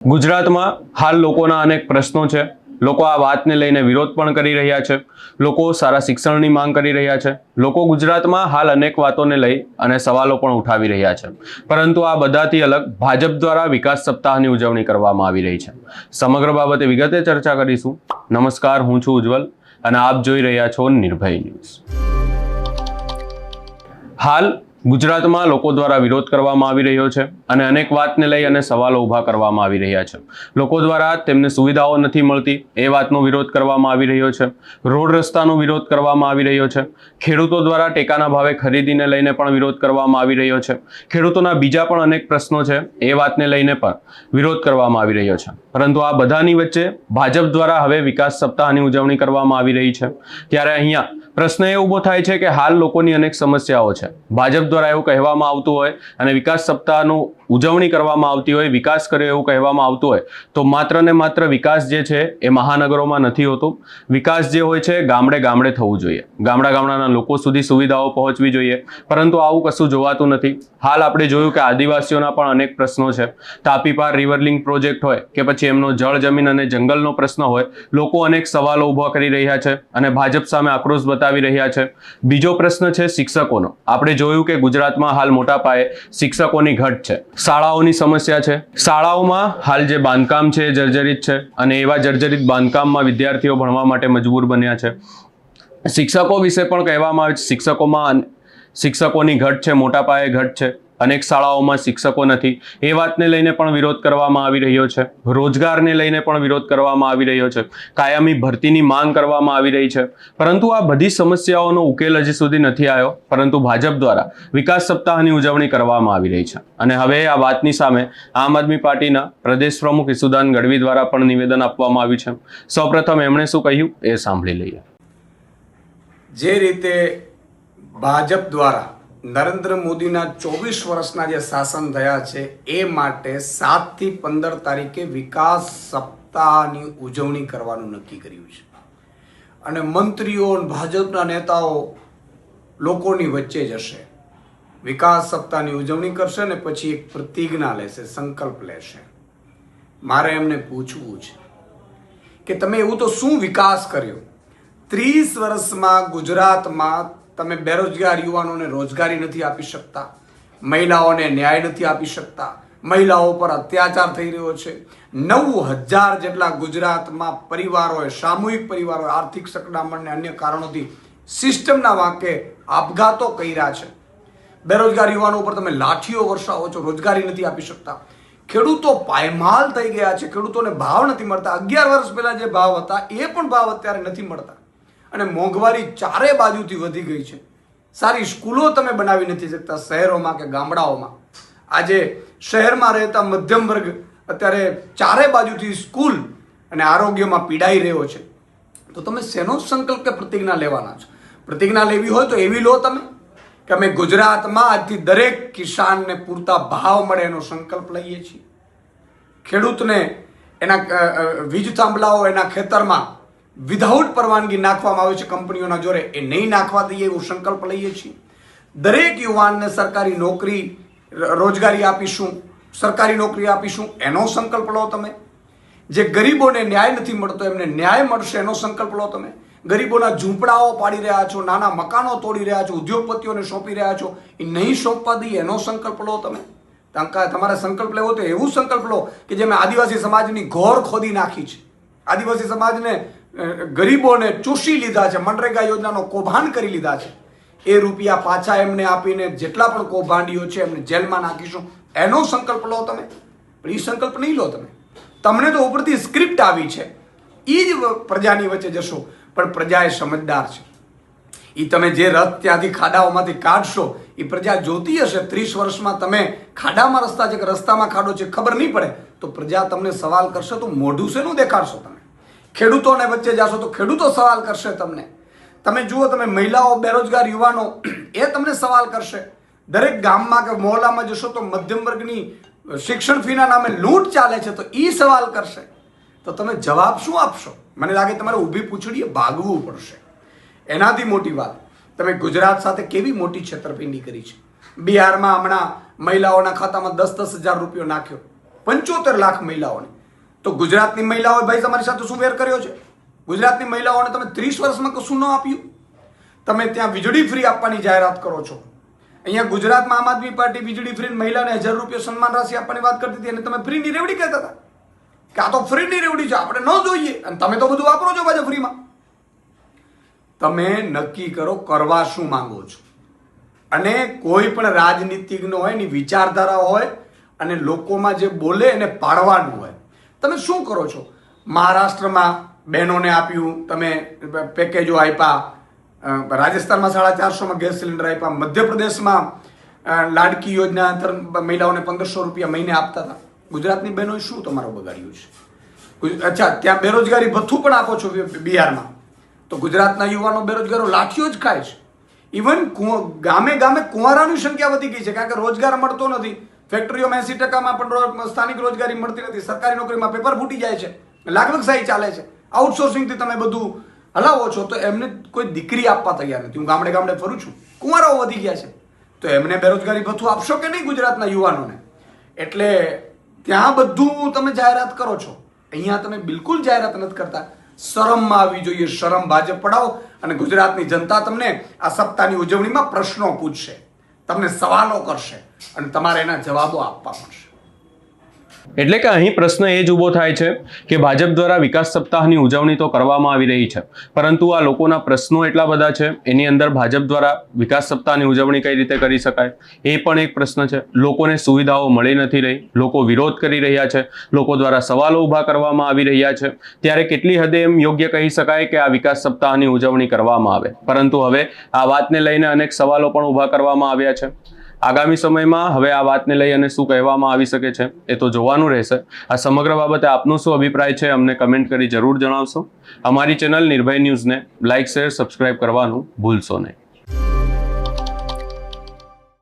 ગુજરાતમાં હાલ લોકોના અનેક પ્રશ્નો છે। લોકો આ વાતને લઈને વિરોધ પણ કરી રહ્યા છે। લોકો સારા શિક્ષણની માંગ કરી રહ્યા છે। લોકો ગુજરાતમાં હાલ અનેક વાતોને લઈ અને સવાલો પણ ઉઠાવી રહ્યા છે। પરંતુ આ બધાથી અલગ ભાજપ દ્વારા વિકાસ સપ્તાહની ઉજવણી કરવામાં આવી રહી છે। સમગ્ર બાબતે વિગતે ચર્ચા કરીશું। નમસ્કાર, હું છું ઉજ્જવલ અને આપ જોઈ રહ્યા છો નિર્ભય ન્યૂઝ। હાલ ગુજરાતમાં લોકો દ્વારા વિરોધ કરવામાં આવી રહ્યો છે અને અનેક વાતને લઈ અને સવાલો ઊભા કરવામાં આવી રહ્યા છે। લોકો દ્વારા તેમને સુવિધાઓ નથી મળતી એ વાતનો વિરોધ કરવામાં આવી રહ્યો છે। રોડ રસ્તાનો વિરોધ કરવામાં આવી રહ્યો છે। ખેડૂતો દ્વારા ટેકાના ભાવે ખરીદીને લઈને પણ વિરોધ કરવામાં આવી રહ્યો છે। ખેડૂતોના બીજા પણ અનેક પ્રશ્નો છે એ વાતને લઈને પણ વિરોધ કરવામાં આવી રહ્યો છે। પરંતુ આ બધાની વચ્ચે ભાજપ દ્વારા હવે વિકાસ સપ્તાહની ઉજવણી કરવામાં આવી રહી છે। ત્યારે અહીંયા પ્રશ્ન એ ઊભો થાય છે કે હાલ લોકોની અનેક સમસ્યાઓ છે। ભાજપ દ્વારા એવું કહેવામાં આવતું હોય અને વિકાસ સપ્તાહનું ઉજવણી કરવામાં આવતી હોય, વિકાસ કર્યો એવું કહેવામાં આવતું હોય તો માત્ર ને માત્ર વિકાસ જે છે એ મહાનગરોમાં નથી હોતો। વિકાસ જે હોય છે ગામડે ગામડે થવું જોઈએ, ગામડાના લોકો સુધી સુવિધાઓ પહોંચવી જોઈએ, પરંતુ આવું કશું જોવાતું નથી। હાલ આપણે જોયું કે આદિવાસીઓના પણ અનેક પ્રશ્નો છે। તાપી પાર રિવરલિંક પ્રોજેક્ટ હોય કે પછી એમનો જળ જમીન અને જંગલનો પ્રશ્ન હોય, લોકો અનેક સવાલો ઊભા કરી રહ્યા છે અને ભાજપ સામે આક્રોશ બતાવી રહ્યા છે। બીજો પ્રશ્ન છે શિક્ષકોનો। આપણે જોયું કે ગુજરાતમાં હાલ મોટા પાયે શિક્ષકોની ઘટ છે, શાળાઓની સમસ્યા છે। શાળાઓમાં હાલ જે બાંધકામ છે એ જર્જરિત છે અને એવા જર્જરિત બાંધકામમાં વિદ્યાર્થીઓ ભણવા માટે મજબૂર બન્યા છે। શિક્ષકો વિશે પણ કહેવામાં આવે છે શિક્ષકોની ઘટ છે, મોટા પાયે ઘટ છે। અનેક શાળાઓમાં શિક્ષકો નથી એ વાતને લઈને પણ વિરોધ કરવામાં આવી રહ્યો છે। રોજગારને લઈને પણ વિરોધ કરવામાં આવી રહ્યો છે। કાયમી ભરતીની માંગ કરવામાં આવી રહી છે। પરંતુ આ બધી સમસ્યાઓનો ઉકેલ હજી સુધી નથી આવ્યો, પરંતુ ભાજપ દ્વારા વિકાસ સપ્તાહની ઉજવણી કરવામાં આવી રહી છે। અને હવે આ વાતની સામે આમ આદમી પાર્ટીના પ્રદેશ પ્રમુખ ઈસુદાન ગઢવી દ્વારા પણ નિવેદન આપવામાં આવ્યું છે। સૌપ્રથમ એમણે શું કહ્યું એ સાંભળી લઈએ। જે રીતે ભાજપ દ્વારા નરેન્દ્ર મોદીના 24 વર્ષના જે શાસન થયા છે એ માટે 7 થી 15 તારીખે વિકાસ સપ્તાહની ઉજવણી કરવાનું નક્કી કર્યું છે અને મંત્રીઓ ભાજપના નેતાઓ લોકોની વચ્ચે જશે, વિકાસ સપ્તાહની ઉજવણી કરશે ને પછી એક પ્રતિજ્ઞા લેશે, સંકલ્પ લેશે। મારે એમને પૂછવું છે કે તમે એવું તો શું વિકાસ કર્યો? 30 વર્ષમાં ગુજરાતમાં તમે બેરોજગાર યુવાનોને રોજગારી નથી આપી શકતા, મહિલાઓને ન્યાય નથી આપી શકતા, મહિલાઓ પર અત્યાચાર થઈ રહ્યો છે। 9000 જેટલા ગુજરાતમાં પરિવારોએ, સામૂહિક પરિવારોએ આર્થિક સકડામણને અન્ય કારણોથી સિસ્ટમના વાંકે આપઘાતો કર્યા છે। બેરોજગાર યુવાનો ઉપર તમે લાઠીઓ વરસાવો છો, રોજગારી નથી આપી શકતા। ખેડૂતો પાયમાલ થઈ ગયા છે, ખેડૂતોને ભાવ નથી મળતા। 11 વર્ષ પહેલા જે ભાવ હતા એ પણ ભાવ અત્યારે નથી મળતા અને મોંઘવારી ચારે બાજુથી વધી ગઈ છે। સારી સ્કૂલો તમે બનાવી નથી શકતા શહેરોમાં કે ગામડાઓમાં। આજે શહેરમાં રહેતા મધ્યમ વર્ગ અત્યારે ચારે બાજુથી સ્કૂલ અને આરોગ્યમાં પીડાઈ રહ્યો છે। તો તમે શેનો સંકલ્પ કે પ્રતિજ્ઞા લેવાના છો? પ્રતિજ્ઞા લેવી હોય તો એવી લો તમે કે અમે ગુજરાતમાં આજથી દરેક કિસાનને પૂરતા ભાવ મળે એનો સંકલ્પ લઈએ છીએ। ખેડૂતને એના વીજ થાંભલાઓ એના ખેતરમાં વિધાઉટ પરવાનગી નાખવામાં આવે છે કંપનીઓના જોરે, એ નહીં નાખવા દઈએ એવો સંકલ્પ લઈએ છીએ। દરેક યુવાનને સરકારી નોકરી, રોજગારી આપીશું, સરકારી નોકરી આપીશું એનો સંકલ્પ લો તમે। જે ગરીબોને ન્યાય નથી મળતો એમને ન્યાય મળશે એનો સંકલ્પ લો તમે। ગરીબોના ઝૂંપડાઓ પાડી રહ્યા છો, નાના મકાનો તોડી રહ્યા છો, ઉદ્યોગપતિઓને સોંપી રહ્યા છો, એ નહીં સોંપવા દઈએ એનો સંકલ્પ લો તમે। તમારે સંકલ્પ લેવો તો એવું સંકલ્પ લો કે જે મેં આદિવાસી સમાજની ઘોર ખોદી નાખી છે, આદિવાસી સમાજને ગરીબોને ચૂસી લીધા છે, મનરેગા યોજનાનો કૌભાંડ કરી લીધા છે, એ રૂપિયા પાછા એમને આપીને જેટલા પણ કૌભાંડીઓ છે એમને જેલમાં નાખીશું એનો સંકલ્પ લો તમે। પણ એ સંકલ્પ નહીં લો તમે। તમને તો ઉપરથી સ્ક્રિપ્ટ આવી છે, એ જ પ્રજાની વચ્ચે જશો, પણ પ્રજા એ સમજદાર છે। એ તમે જે રથ ત્યાંથી ખાડાઓમાંથી કાઢશો એ પ્રજા જોતી હશે। 30 વર્ષમાં તમે ખાડામાં રસ્તા છે કે રસ્તામાં ખાડો છે ખબર નહીં પડે તો પ્રજા તમને સવાલ કરશે તો મોઢું શેનું દેખાડશો તમે? ખેડૂતોને વચ્ચે જાશો તો ખેડૂતો સવાલ કરશે તમને। તમે જુઓ, તમે મહિલાઓ, બેરોજગાર યુવાનો એ તમને સવાલ કરશે। દરેક ગામમાં કે મહોલ્લામાં જશો તો મધ્યમ વર્ગની શિક્ષણ ફીના નામે લૂંટ ચાલે છે તો એ સવાલ કરશે। તો તમે જવાબ શું આપશો? મને લાગે તમારે ઊભી પૂંછડીએ ભાગવું પડશે। એનાથી મોટી વાત, તમે ગુજરાત સાથે કેવી મોટી છેતરપિંડી કરી છે। બિહારમાં હમણાં મહિલાઓના ખાતામાં 10-10 હજાર રૂપિયો નાખ્યો, 75 લાખ મહિલાઓને. તો ગુજરાતની મહિલાઓએ ભાઈ તમારી સાથે શું વેર કર્યો છે? ગુજરાતની મહિલાઓને તમે 30 વર્ષમાં કશું ન આપ્યું. તમે ત્યાં વીજળી ફ્રી આપવાની જાહેરાત કરો છો. અહીંયા ગુજરાતમાં આમ આદમી પાર્ટી વીજળી ફ્રી મહિલાને 1000 રૂપિયા સન્માન રાશિ આપવાની વાત કરતી હતી અને તમે ફ્રીની રેવડી કહેતા હતા કે આ તો ફ્રીની રેવડી છે, આપણે ન જોઈએ, અને તમે તો બધું વાપરો છો પાછા ફ્રીમાં. તમે નક્કી કરો કરવા શું માંગો છો. અને કોઈ પણ રાજનીતિજ્ઞ હોય એની વિચારધારા હોય અને લોકોમાં જે બોલે એને પાડવાનું હોય. તમે શું કરો છો? મહારાષ્ટ્રમાં બહેનોને આપ્યું, તમે પેકેજો આપ્યા, રાજસ્થાનમાં 450 ગેસ સિલિન્ડર આપ્યા, મધ્યપ્રદેશમાં લાડકી યોજના અંતર્ગત મહિલાઓને 1500 રૂપિયા મહિને આપતા હતા. ગુજરાતની બહેનોએ શું તમારું બગાડ્યું છે? અચ્છા, ત્યાં બેરોજગારી ભથ્થું પણ આપો છો બિહારમાં. તો ગુજરાતના યુવાનો બેરોજગારો લાઠીઓ જ ખાય છે. ઇવન ગામે ગામે કુંવારાની સંખ્યા વધી ગઈ છે, કારણ કે રોજગાર મળતો નથી. ફેક્ટરીઓમાં 80%માં પણ સ્થાનિક રોજગારી મળતી નથી. સરકારી નોકરીમાં પેપર ફૂટી જાય છે, લાગવગસાઈ ચાલે છે. આઉટસોર્સિંગથી તમે બધું હલાવો છો, તો એમને કોઈ દીકરી આપવા તૈયાર નથી. હું ગામડે ગામડે ફરું છું, કુંવારાઓ વધી ગયા છે, તો એમને બેરોજગારી ભથ્થું આપશો કે નહીં ગુજરાતના યુવાનોને? એટલે ત્યાં બધું તમે જાહેરાત કરો છો, અહીંયા તમે બિલકુલ જાહેરાત નથી કરતા. શરમમાં આવી જોઈએ. શરમ ભાજપ પડાવો અને ગુજરાતની જનતા તમને આ સપ્તાહની ઉજવણીમાં પ્રશ્નો પૂછશે, તમને સવાલો કરશે અને તમારે એના જવાબો આપવા પડશે. એટલે કે અહીં પ્રશ્ન એ જ ઊભો થાય છે કે ભાજપ દ્વારા વિકાસ સપ્તાહની ઉજવણી તો કરવામાં આવી રહી છે, પરંતુ આ લોકોના પ્રશ્નો એટલા બધા છે, એની અંદર ભાજપ દ્વારા વિકાસ સપ્તાહની ઉજવણી કઈ રીતે કરી શકાય એ પણ એક પ્રશ્ન છે. લોકોને સુવિધાઓ મળી નથી રહી, લોકો વિરોધ કરી રહ્યા છે, લોકો દ્વારા સવાલો ઊભા કરવામાં આવી રહ્યા છે. ત્યારે કેટલી હદે એમ યોગ્ય કહી શકાય કે આ વિકાસ સપ્તાહની ઉજવણી કરવામાં આવે? પરંતુ હવે આ વાતને લઈને અનેક સવાલો પણ ઊભા કરવામાં આવ્યા છે. આગામી સમયમાં હવે આ વાતને લઈ અને શું કહેવામાં આવી શકે છે એ તો જોવાનું રહેશે. આ સમગ્ર બાબતે આપનો શું અભિપ્રાય છે અમને કમેન્ટ કરી જરૂર જણાવશો. અમારી ચેનલ નિર્ભય ન્યૂઝને લાઇક, શેર, સબસ્ક્રાઇબ કરવાનું ભૂલશો નહીં.